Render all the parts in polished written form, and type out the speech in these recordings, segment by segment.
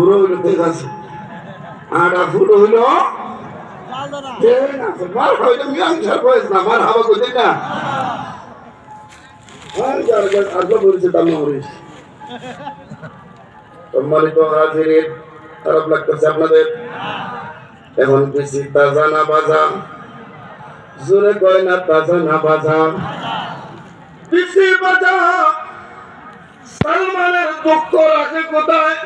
বুড়ো হইলো ঠিক আছে আটা ফুটো হইলো মার হইলো মিয়াংসার বয়স না মার হাওয়া করতে না আগে বলেছে দামি মরিস সম্মানিত হাজিরিন খারাপ লাগতেছে আপনাদের এখন বেশি তাজা না বাজা জোরে কয় না তাজা না বাজা বেশি বাজা সালমানের দুঃখ রাখে কোথায়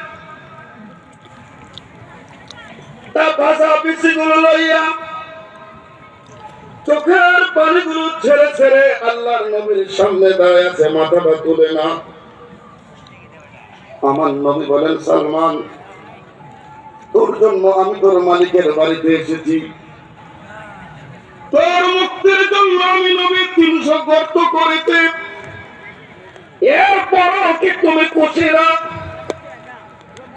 তা বাজা বেশি গুলো লইয়া চোখের পানিগুলো ছেড়ে ছেড়ে আল্লাহর নবীর সামনে দাঁড়িয়ে আছে মাথাটা তুলে না আমার নবী বলেন সালমান তোর জন্য আমি তোর মালিকের বাড়িতে এসেছি তোর মুক্তির জন্য আমি নবী 300 গর্ত করেছি এরপরও কি তুমি খুশি না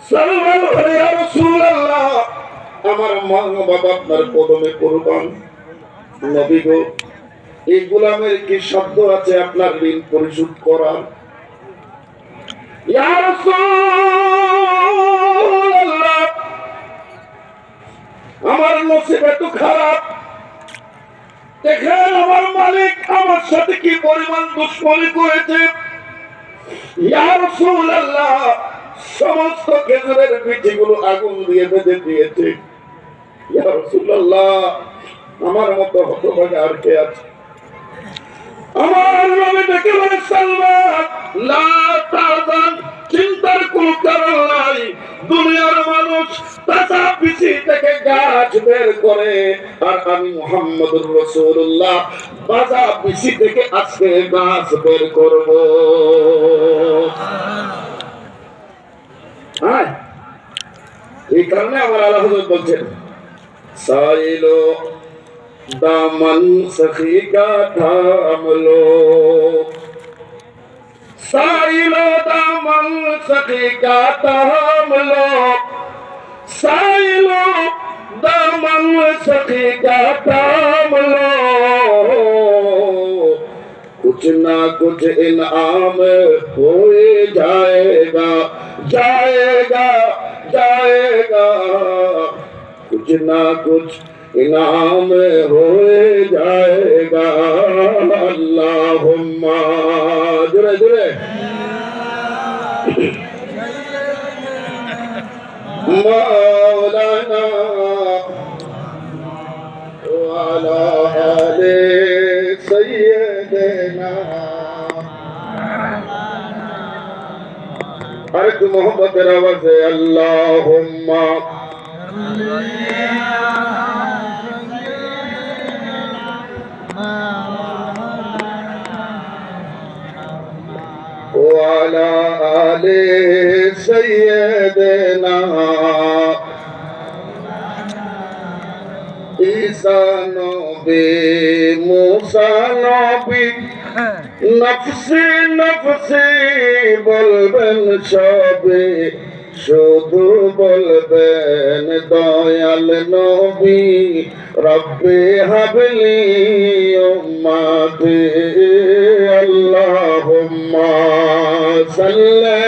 সালমান বলে ইয়া রাসূলুল্লাহ আমার মা বাবা আপনার কদমে কুরবান নবী গো এই গোলামের কি শব্দ আছে আপনার ঋণ পরিশোধ করার ইয়া রাসূলুল্লাহ আমার নসিব এত খারাপ দেখেন আমার মালিক আমার সাথে কি পরিমাণ দুশ্মনী করেছে ইয়া রাসূলুল্লাহ সমস্ত খেজুরের বীজগুলো আগুন দিয়ে বেঁধে দিয়েছে ইয়া রাসূলুল্লাহ আমার মতো হতভাগা আর কে আছে আমার নবী ডেকে বলে সালমান লা তাযান চিন্তার কোনো কারণ নাই দুনিয়ার মানুষ তাজা বিচি থেকে গাছ বের করে আর আমি মুহাম্মদুর রাসূলুল্লাহ তাজা বিচি থেকে আজকে গাছ বের করব হ্যাঁ এই কারণে আমার আল্লাহ হযরত বলছেন সাইলো दामन सखी का थाम लो साइलो दामन सखी का थाम लो साइलो दामन सखी का थाम लो कुछ ना कुछ इनाम हो जाएगा जाएगा जाएगा कुछ ना कुछ इनाम हो जाएगा अल्लाहुम्मा जुरे जुरे मौलाना वाला आले सैयदना अरे तू मोहब्बत रवा से अल्लाहुम्मा वाला आले सैयदना ईसा नबी मूसा नबी नफसी नफसी বলবেন সবে শুধু বলবেন দয়াল নবী রব্বে হাবলি উম্মতি আল্লাহুম্মা সাল্লি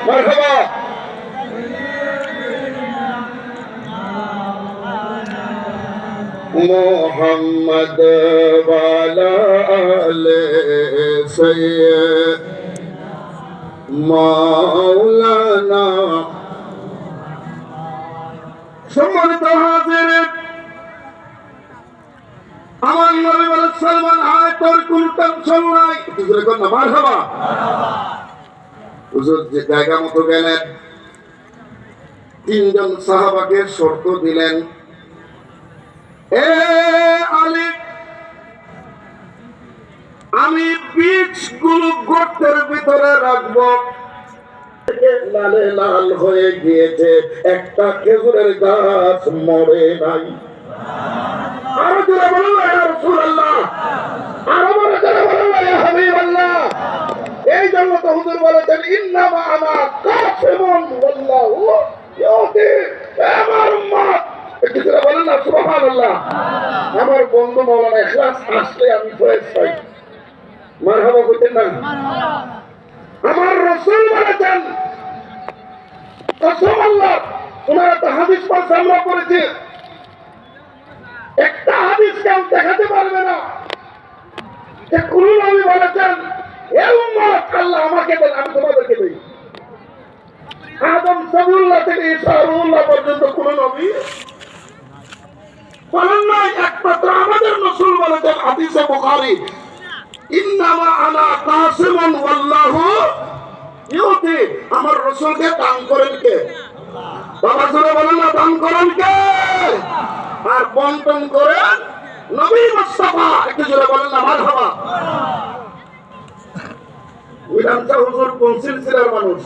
মারহাবা মুহাম্মদ ওয়ালা আলে সাইয়্যিদ মাওলানা সম্মানিত হাজিরিন আমার নবী বলেন সালমান আয় তোর কোনো টেনশন নাই হুজুর কোন না মারহাবা হুজুর যে জায়গা মতো গেলেন তিনজন সাহাবাকে শর্ত দিলেন এ আলী আমি বীজগুলো গর্তের ভিতরে রাখবো লালে লাল হয়ে গিয়েছে একটা খেজুরের গাছ মরে নাই আরো জোরে বলুন ইয়া রাসূলুল্লাহ আরো জোরে বলুন ইয়া হাবিবাল্লাহ এই জন্য তো হুজুর বলেছেন ইন্নামা আনা কাসিমুন ওয়াল্লাহু ইউতি আমার উম্মত একটু জোরে বলুন না সুবহানাল্লাহ আমার বন্ধু মাওলানা ইখলাস আসলে আমি ফয়েজ পাই মারহাবা করতেন না আমার রাসূল বলেছেন কসম আল্লাহ, ওনারা তো হাদিস পাশে আমরা পড়েছি, একটা হাদিস কেউ দেখাতে পারবে না যে কোন নবী বলেছেন এ উম্মত আল্লাহ আমাকে দেন, আমি তোমাদেরকে দেই। আদম সবিউল্লাহ থেকে ঈসা রুহুল্লাহ পর্যন্ত কোন নবী বলেন নাই। একমাত্র আমাদের রাসূল বলেছেন হাদিসে বুখারী, ইন্নামা আনা কাসিমুন ওয়াল্লাহু ইউতি। আমার রাসূলকে দান করেন কে? বাবা জোরে বলেন না, দান করেন কে? আর বন্টন করেন নবী মুস্তাফা। একটু জোরে বলেন না মারহাবা। বিধানসভা হুজুর কোন সিলসিলার মানুষ?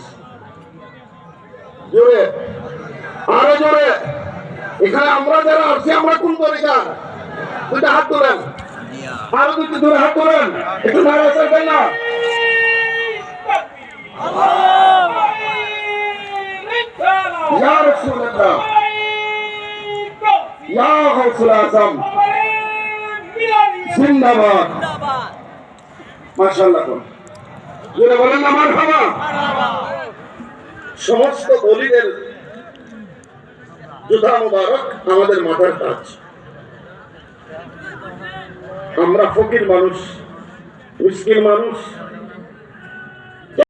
জোরে, আরো জোরে। এখানে আমরা যারা আসছি আমরা কোন তরিকার? দুইটা হাত তোলেন, আরো দুটো জোরে হাত তোলেন, একটু নাড়া চাইবেন না। ইয়া রাসূলুল্লাহ, ইয়া গাউসুল আযম, জিন্দাবাদ। মাশাআল্লাহ, জোরে বলেন না মারহাবা। সমস্ত বলিদের জুতা মুবারক আমাদের মাথার তাজ। আমরা ফকির মানুষ, মিসকিন মানুষ,